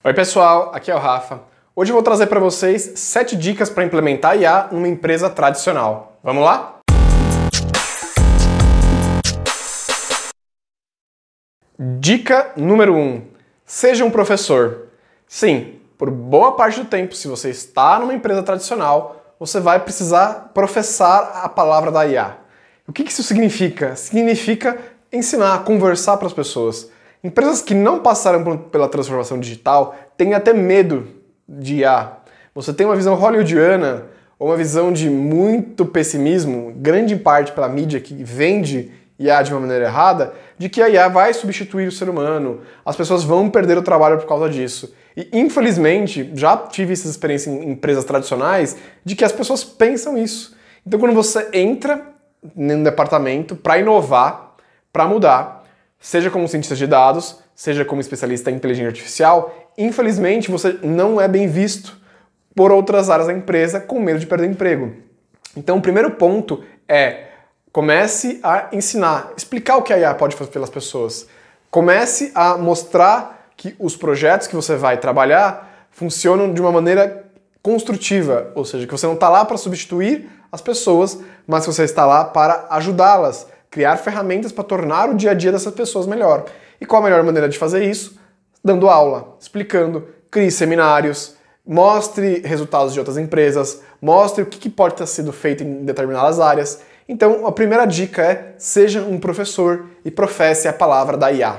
Oi pessoal, aqui é o Rafa. Hoje eu vou trazer para vocês 7 dicas para implementar IA numa empresa tradicional. Vamos lá? Dica número 1. Seja um professor. Sim, por boa parte do tempo, se você está numa empresa tradicional, você vai precisar professar a palavra da IA. O que isso significa? Significa ensinar, conversar para as pessoas. Empresas que não passaram pela transformação digital têm até medo de IA. Você tem uma visão hollywoodiana ou uma visão de muito pessimismo, grande parte pela mídia que vende IA de uma maneira errada, de que a IA vai substituir o ser humano, as pessoas vão perder o trabalho por causa disso. E infelizmente, já tive essa experiência em empresas tradicionais, de que as pessoas pensam isso. Então quando você entra num departamento para inovar, para mudar, seja como cientista de dados, seja como especialista em inteligência artificial, infelizmente você não é bem visto por outras áreas da empresa com medo de perder o emprego. Então o primeiro ponto é comece a ensinar, explicar o que a IA pode fazer pelas pessoas. Comece a mostrar que os projetos que você vai trabalhar funcionam de uma maneira construtiva, ou seja, que você não está lá para substituir as pessoas, mas que você está lá para ajudá-las, criar ferramentas para tornar o dia a dia dessas pessoas melhor. E qual a melhor maneira de fazer isso? Dando aula, explicando, crie seminários, mostre resultados de outras empresas, mostre o que pode ter sido feito em determinadas áreas. Então, a primeira dica é: seja um professor e professe a palavra da IA.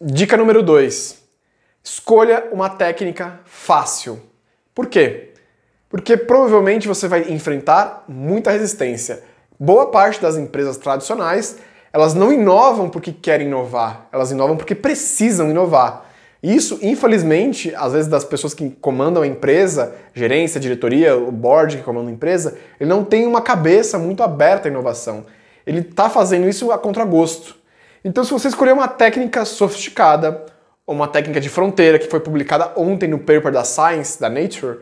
Dica número 2. Escolha uma técnica fácil. Por quê? Porque provavelmente você vai enfrentar muita resistência. Boa parte das empresas tradicionais, elas não inovam porque querem inovar, elas inovam porque precisam inovar. Isso, infelizmente, às vezes das pessoas que comandam a empresa, gerência, diretoria, o board que comanda a empresa, ele não tem uma cabeça muito aberta à inovação. Ele está fazendo isso a contragosto. Então, se você escolher uma técnica sofisticada, ou uma técnica de fronteira que foi publicada ontem no paper da Science, da Nature,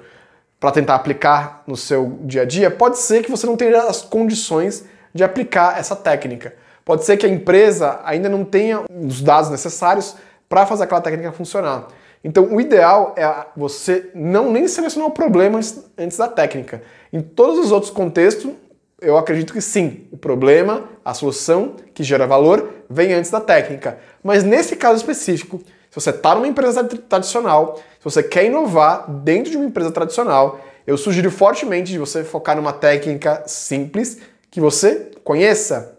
para tentar aplicar no seu dia a dia, pode ser que você não tenha as condições de aplicar essa técnica. Pode ser que a empresa ainda não tenha os dados necessários para fazer aquela técnica funcionar. Então o ideal é você não nem selecionar o problema antes da técnica. Em todos os outros contextos, eu acredito que sim, o problema, a solução que gera valor vem antes da técnica. Mas nesse caso específico, se você está numa empresa tradicional, se você quer inovar dentro de uma empresa tradicional, eu sugiro fortemente de você focar numa técnica simples que você conheça.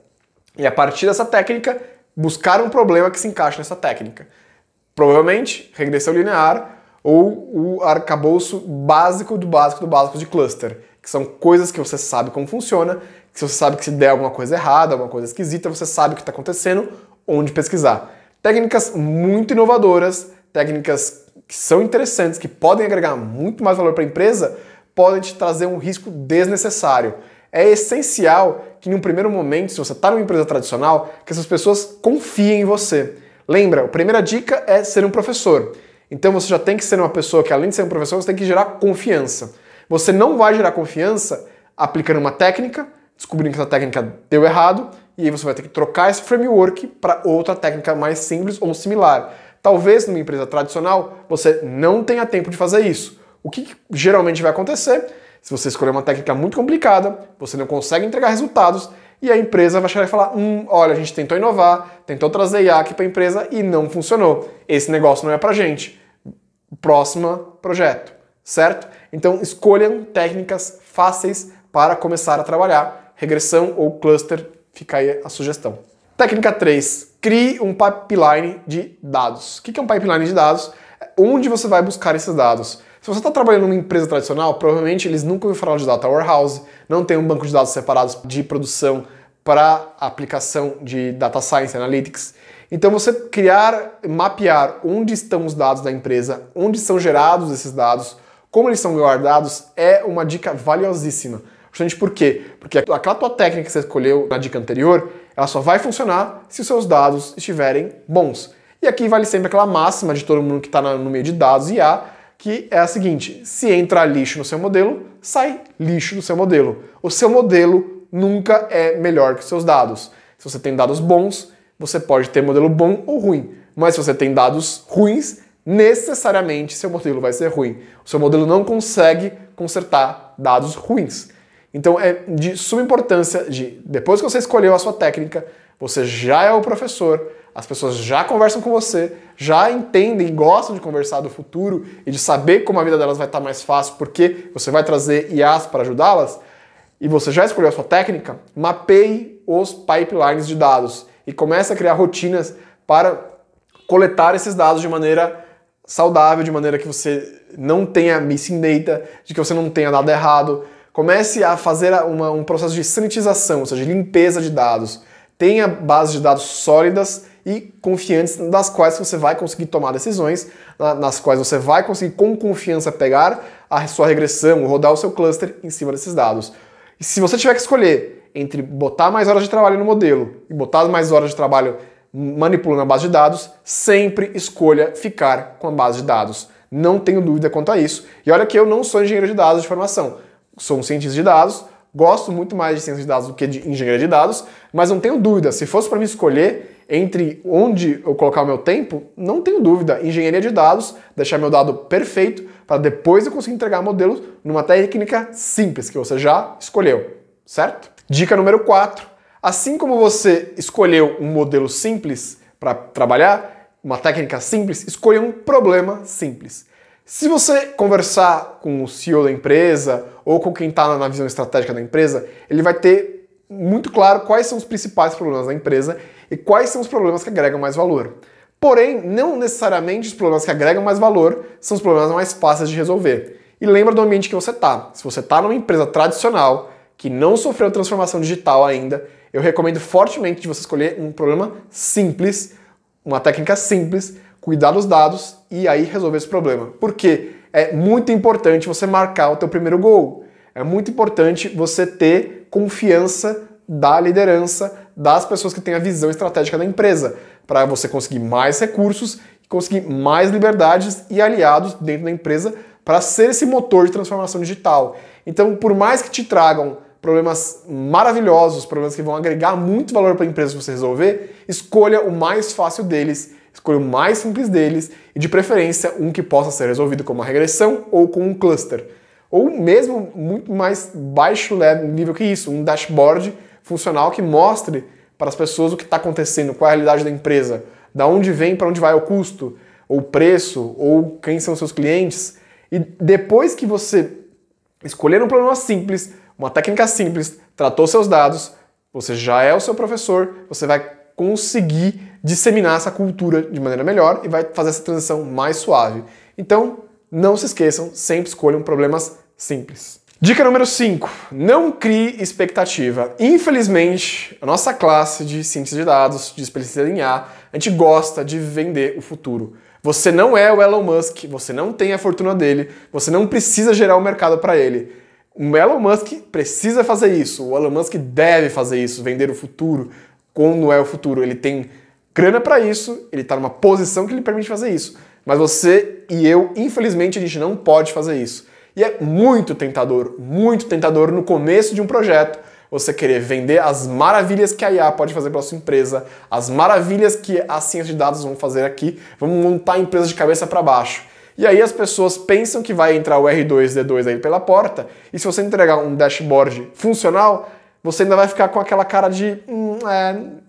E a partir dessa técnica, buscar um problema que se encaixe nessa técnica. Provavelmente, regressão linear ou o arcabouço básico do básico do básico de cluster, que são coisas que você sabe como funciona, que você sabe que se der alguma coisa errada, alguma coisa esquisita, você sabe o que está acontecendo, onde pesquisar. Técnicas muito inovadoras, técnicas que são interessantes, que podem agregar muito mais valor para a empresa, podem te trazer um risco desnecessário. É essencial que, num primeiro momento, se você está numa empresa tradicional, que essas pessoas confiem em você. Lembra, a primeira dica é ser um professor. Então você já tem que ser uma pessoa que, além de ser um professor, você tem que gerar confiança. Você não vai gerar confiança aplicando uma técnica, descobrindo que essa técnica deu errado, e aí você vai ter que trocar esse framework para outra técnica mais simples ou similar. Talvez numa empresa tradicional você não tenha tempo de fazer isso. O que geralmente vai acontecer? Se você escolher uma técnica muito complicada, você não consegue entregar resultados e a empresa vai chegar e falar: olha, a gente tentou inovar, tentou trazer IA aqui para a empresa e não funcionou. Esse negócio não é pra gente. Próximo projeto, certo? Então escolham técnicas fáceis para começar a trabalhar. Regressão ou cluster, fica aí a sugestão. Técnica 3. Crie um pipeline de dados. O que é um pipeline de dados? É onde você vai buscar esses dados. Se você está trabalhando numa empresa tradicional, provavelmente eles nunca ouviram falar de Data Warehouse, não tem um banco de dados separados de produção para aplicação de Data Science Analytics. Então você mapear onde estão os dados da empresa, onde são gerados esses dados, como eles são guardados, é uma dica valiosíssima. Justamente por quê? Porque aquela tua técnica que você escolheu na dica anterior, ela só vai funcionar se os seus dados estiverem bons. E aqui vale sempre aquela máxima de todo mundo que está no meio de dados e IA, que é a seguinte: se entra lixo no seu modelo, sai lixo do seu modelo. O seu modelo nunca é melhor que os seus dados. Se você tem dados bons, você pode ter modelo bom ou ruim. Mas se você tem dados ruins, necessariamente seu modelo vai ser ruim. O seu modelo não consegue consertar dados ruins. Então é de suma importância depois que você escolheu a sua técnica, você já é o professor, as pessoas já conversam com você, já entendem e gostam de conversar do futuro e de saber como a vida delas vai estar mais fácil, porque você vai trazer IAs para ajudá-las, e você já escolheu a sua técnica, mapeie os pipelines de dados e comece a criar rotinas para coletar esses dados de maneira saudável, de maneira que você não tenha missing data, de que você não tenha dado errado. Comece a fazer um processo de sanitização, ou seja, de limpeza de dados. Tenha bases de dados sólidas e confiantes, das quais você vai conseguir tomar decisões, nas quais você vai conseguir com confiança pegar a sua regressão, rodar o seu cluster em cima desses dados. E se você tiver que escolher entre botar mais horas de trabalho no modelo e botar mais horas de trabalho manipulando a base de dados, sempre escolha ficar com a base de dados. Não tenho dúvida quanto a isso. E olha que eu não sou engenheiro de dados de formação. Sou um cientista de dados, gosto muito mais de ciência de dados do que de engenharia de dados, mas não tenho dúvida, se fosse para mim escolher entre onde eu colocar o meu tempo, não tenho dúvida, engenharia de dados, deixar meu dado perfeito, para depois eu conseguir entregar modelos numa técnica simples, que você já escolheu, certo? Dica número 4, assim como você escolheu um modelo simples para trabalhar, uma técnica simples, escolha um problema simples. Se você conversar com o CEO da empresa ou com quem está na visão estratégica da empresa, ele vai ter muito claro quais são os principais problemas da empresa e quais são os problemas que agregam mais valor. Porém, não necessariamente os problemas que agregam mais valor são os problemas mais fáceis de resolver. E lembra do ambiente que você está. Se você está numa empresa tradicional que não sofreu transformação digital ainda, eu recomendo fortemente de você escolher um problema simples, uma técnica simples, cuidar dos dados e aí resolver esse problema. Porque é muito importante você marcar o teu primeiro gol. É muito importante você ter confiança da liderança, das pessoas que têm a visão estratégica da empresa, para você conseguir mais recursos, conseguir mais liberdades e aliados dentro da empresa para ser esse motor de transformação digital. Então, por mais que te tragam problemas maravilhosos, problemas que vão agregar muito valor para a empresa se você resolver, escolha o mais fácil deles, escolha o mais simples deles e, de preferência, um que possa ser resolvido com uma regressão ou com um cluster. Ou mesmo muito mais baixo nível que isso, um dashboard funcional que mostre para as pessoas o que está acontecendo, qual é a realidade da empresa, da onde vem, para onde vai o custo, ou o preço, ou quem são os seus clientes. E depois que você escolher um problema simples, uma técnica simples, tratou seus dados, você já é o seu professor, você vai conseguir disseminar essa cultura de maneira melhor e vai fazer essa transição mais suave. Então, não se esqueçam, sempre escolham problemas simples. Dica número 5. Não crie expectativa. Infelizmente, a nossa classe de ciência de dados, de especialista em IA, a gente gosta de vender o futuro. Você não é o Elon Musk, você não tem a fortuna dele, você não precisa gerar o mercado para ele. O Elon Musk precisa fazer isso, o Elon Musk deve fazer isso, vender o futuro. Quando é o futuro, ele tem grana para isso, ele está numa posição que lhe permite fazer isso. Mas você e eu, infelizmente, a gente não pode fazer isso. E é muito tentador no começo de um projeto, você querer vender as maravilhas que a IA pode fazer para a sua empresa, as maravilhas que a ciência de dados vão fazer aqui, vamos montar a empresa de cabeça para baixo. E aí as pessoas pensam que vai entrar o R2-D2 aí pela porta, e se você entregar um dashboard funcional, você ainda vai ficar com aquela cara de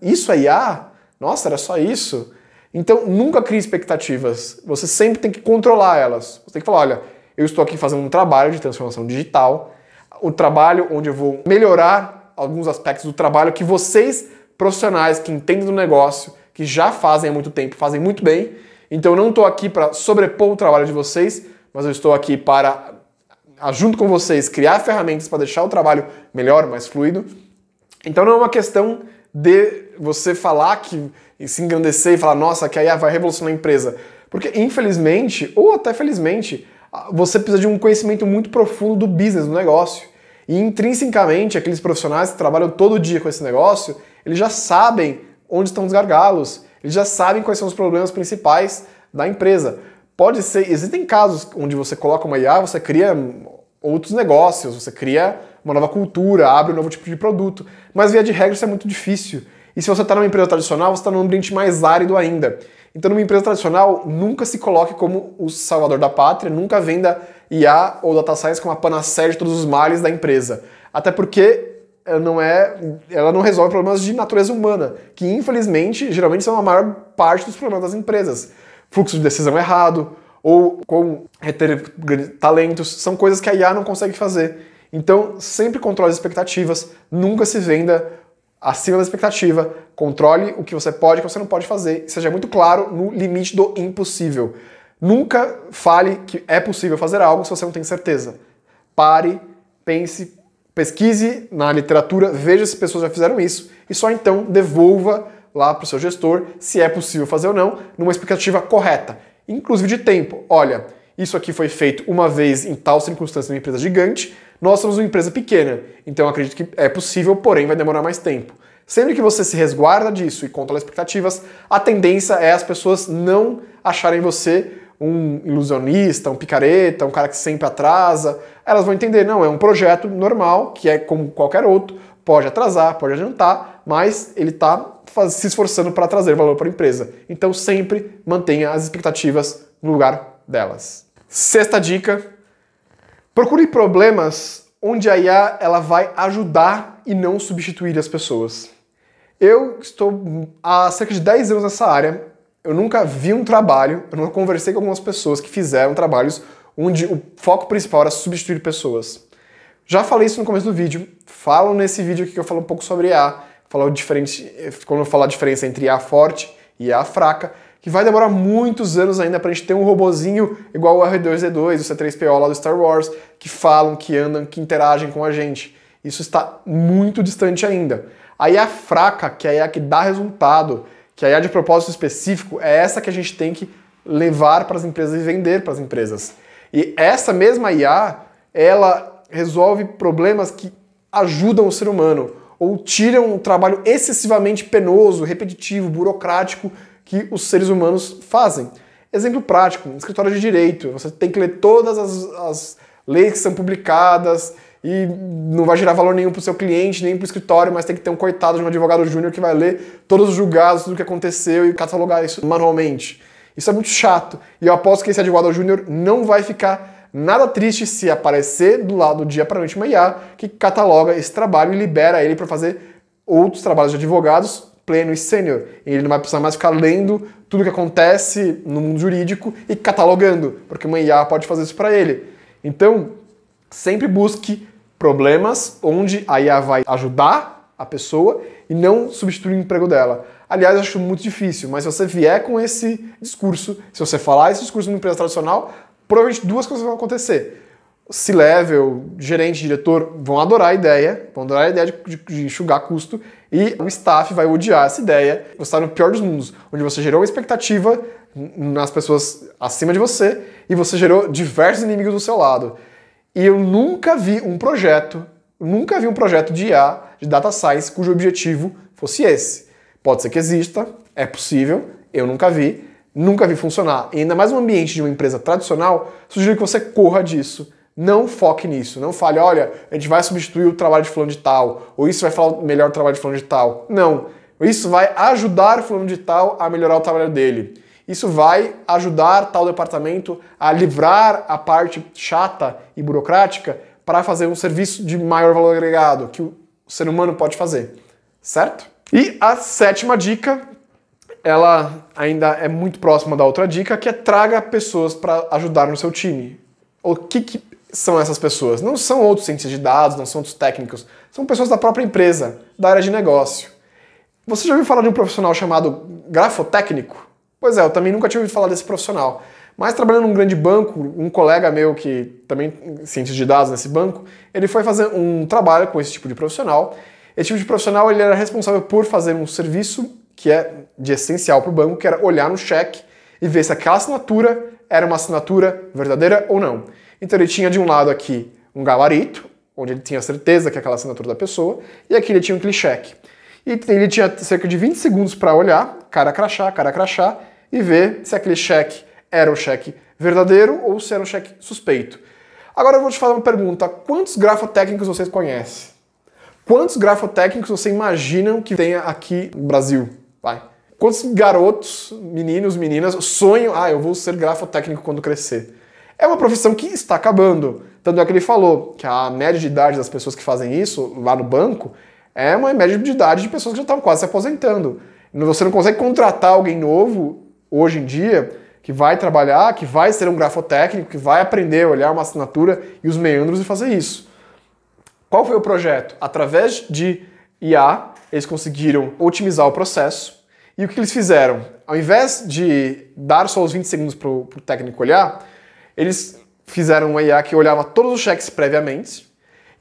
isso é IA? Nossa, era só isso? Então nunca crie expectativas, você sempre tem que controlar elas. Você tem que falar, olha, eu estou aqui fazendo um trabalho de transformação digital, um trabalho onde eu vou melhorar alguns aspectos do trabalho que vocês, profissionais que entendem do negócio, que já fazem há muito tempo, fazem muito bem. Então eu não estou aqui para sobrepor o trabalho de vocês, mas eu estou aqui para, junto com vocês, criar ferramentas para deixar o trabalho melhor, mais fluido. Então não é uma questão de você falar e se engrandecer e falar, nossa, que a IA vai revolucionar a empresa. Porque infelizmente, ou até felizmente, você precisa de um conhecimento muito profundo do business, do negócio. E intrinsecamente, aqueles profissionais que trabalham todo dia com esse negócio, eles já sabem onde estão os gargalos, eles já sabem quais são os problemas principais da empresa. Pode ser, existem casos onde você coloca uma IA, você cria outros negócios, você cria uma nova cultura, abre um novo tipo de produto, mas via de regra isso é muito difícil. E se você está numa empresa tradicional, você está num ambiente mais árido ainda. Então, numa empresa tradicional, nunca se coloque como o salvador da pátria, nunca venda IA ou Data Science como a panaceia de todos os males da empresa. Até porque ela não resolve problemas de natureza humana, que infelizmente, geralmente são a maior parte dos problemas das empresas. Fluxo de decisão errado, ou com reter talentos, são coisas que a IA não consegue fazer. Então, sempre controle as expectativas, nunca se venda acima da expectativa, controle o que você pode e o que você não pode fazer, e seja muito claro no limite do impossível. Nunca fale que é possível fazer algo se você não tem certeza. Pare, pense, pesquise na literatura, veja se pessoas já fizeram isso, e só então devolva lá para o seu gestor se é possível fazer ou não, numa expectativa correta, inclusive de tempo. Olha, isso aqui foi feito uma vez em tal circunstância numa empresa gigante, nós somos uma empresa pequena, então eu acredito que é possível, porém vai demorar mais tempo. Sempre que você se resguarda disso e controla as expectativas, a tendência é as pessoas não acharem você um ilusionista, um picareta, um cara que sempre atrasa. Elas vão entender, não, é um projeto normal, que é como qualquer outro, pode atrasar, pode adiantar, mas ele está se esforçando para trazer valor para a empresa. Então sempre mantenha as expectativas no lugar delas. Sexta dica: procure problemas onde a IA ela vai ajudar e não substituir as pessoas. Eu estou há cerca de 10 anos nessa área, eu nunca vi um trabalho, eu nunca conversei com algumas pessoas que fizeram trabalhos onde o foco principal era substituir pessoas. Já falei isso no começo do vídeo, falo nesse vídeo aqui que eu falo um pouco sobre IA, quando eu falar a diferença entre IA forte e IA fraca, que vai demorar muitos anos ainda pra gente ter um robozinho igual o R2-D2, o C3PO lá do Star Wars, que falam, que andam, que interagem com a gente. Isso está muito distante ainda. A IA fraca, que é a IA que dá resultado, que a IA de propósito específico, é essa que a gente tem que levar para as empresas e vender para as empresas. E essa mesma IA, ela resolve problemas que ajudam o ser humano, ou tiram um trabalho excessivamente penoso, repetitivo, burocrático que os seres humanos fazem. Exemplo prático, escritório de direito, você tem que ler todas as leis que são publicadas e não vai gerar valor nenhum para o seu cliente, nem para o escritório, mas tem que ter um coitado de um advogado júnior que vai ler todos os julgados, tudo que aconteceu e catalogar isso manualmente. Isso é muito chato. E eu aposto que esse advogado júnior não vai ficar nada triste se aparecer do lado do dia para a noite uma IA que cataloga esse trabalho e libera ele para fazer outros trabalhos de advogados pleno e sênior. Ele não vai precisar mais ficar lendo tudo que acontece no mundo jurídico e catalogando, porque uma IA pode fazer isso para ele. Então, sempre busque problemas onde a IA vai ajudar a pessoa e não substituir o emprego dela. Aliás, eu acho muito difícil, mas se você vier com esse discurso, se você falar esse discurso numa empresa tradicional, provavelmente duas coisas vão acontecer. C-level, gerente, diretor vão adorar a ideia de enxugar custo, e o staff vai odiar essa ideia. Você está no pior dos mundos, onde você gerou uma expectativa nas pessoas acima de você e você gerou diversos inimigos do seu lado. E eu nunca vi um projeto de IA, de Data Science, cujo objetivo fosse esse. Pode ser que exista, é possível, eu nunca vi funcionar. E ainda mais no ambiente de uma empresa tradicional, sugiro que você corra disso. Não foque nisso, não fale, olha, a gente vai substituir o trabalho de fulano de tal, ou isso vai falar melhor o trabalho de fulano de tal. Não, isso vai ajudar o fulano de tal a melhorar o trabalho dele. Isso vai ajudar tal departamento a livrar a parte chata e burocrática para fazer um serviço de maior valor agregado, que o ser humano pode fazer, certo? E a sétima dica, ela ainda é muito próxima da outra dica, que é traga pessoas para ajudar no seu time. O que são essas pessoas? Não são outros cientistas de dados, não são outros técnicos, são pessoas da própria empresa, da área de negócio. Você já ouviu falar de um profissional chamado grafotécnico? Pois é, eu também nunca tinha ouvido falar desse profissional. Mas trabalhando num grande banco, um colega meu que também é cientista de dados nesse banco, ele foi fazer um trabalho com esse tipo de profissional. Esse tipo de profissional ele era responsável por fazer um serviço que é de essencial para o banco, que era olhar no cheque e ver se aquela assinatura era uma assinatura verdadeira ou não. Então ele tinha de um lado aqui um gabarito, onde ele tinha certeza que é aquela assinatura da pessoa, e aqui ele tinha um clichec. E ele tinha cerca de 20 segundos para olhar, cara a crachá, e ver se aquele cheque era um cheque verdadeiro ou se era um cheque suspeito. Agora eu vou te fazer uma pergunta, quantos grafotécnicos vocês conhecem? Quantos grafotécnicos você imagina que tenha aqui no Brasil? Vai. Quantos garotos, meninos, meninas, sonham, eu vou ser grafotécnico quando crescer? É uma profissão que está acabando. Tanto é que ele falou que a média de idade das pessoas que fazem isso lá no banco é uma média de idade de pessoas que já estão quase se aposentando. Você não consegue contratar alguém novo, hoje em dia, que vai trabalhar, que vai ser um grafotécnico, que vai aprender a olhar uma assinatura e os meandros e fazer isso. Qual foi o projeto? Através de IA, eles conseguiram otimizar o processo. E o que eles fizeram? Ao invés de dar só os 20 segundos para o técnico olhar, eles fizeram uma IA que olhava todos os cheques previamente,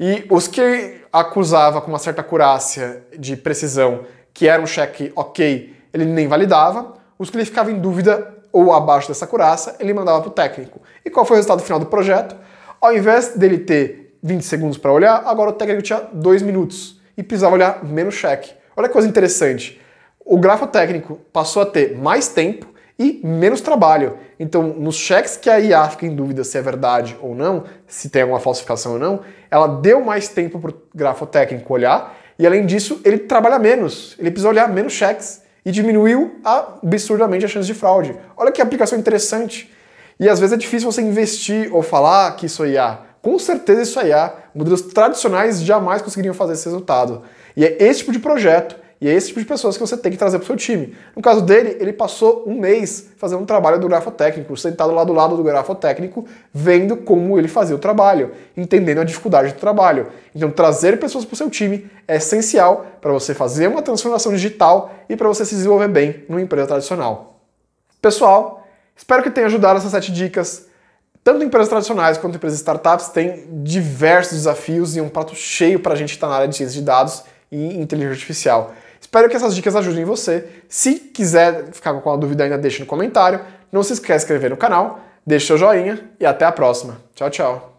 e os que acusava com uma certa acurácia de precisão que era um cheque ok, ele nem validava. Os que ele ficava em dúvida ou abaixo dessa acurácia, ele mandava para o técnico. E qual foi o resultado final do projeto? Ao invés dele ter 20 segundos para olhar, agora o técnico tinha 2 minutos e precisava olhar menos cheque. Olha que coisa interessante. O grafotécnico passou a ter mais tempo e menos trabalho. Então, nos cheques que a IA fica em dúvida se é verdade ou não, se tem alguma falsificação ou não, ela deu mais tempo para o grafotécnico olhar e, além disso, ele trabalha menos. Ele precisa olhar menos cheques e diminuiu absurdamente a chance de fraude. Olha que aplicação interessante. E às vezes é difícil você investir ou falar que isso é IA. Com certeza isso é IA. Modelos tradicionais jamais conseguiriam fazer esse resultado. E é esse tipo de projeto e é esse tipo de pessoas que você tem que trazer para o seu time. No caso dele, ele passou um mês fazendo um trabalho do grafotécnico, sentado lá do lado do grafotécnico, vendo como ele fazia o trabalho, entendendo a dificuldade do trabalho. Então, trazer pessoas para o seu time é essencial para você fazer uma transformação digital e para você se desenvolver bem numa empresa tradicional. Pessoal, espero que tenha ajudado essas 7 dicas. Tanto empresas tradicionais quanto empresas startups têm diversos desafios e um prato cheio para a gente que está na área de ciência de dados e inteligência artificial. Espero que essas dicas ajudem você. Se quiser ficar com alguma dúvida ainda, deixe no comentário. Não se esqueça de se inscrever no canal, deixe seu joinha e até a próxima. Tchau, tchau.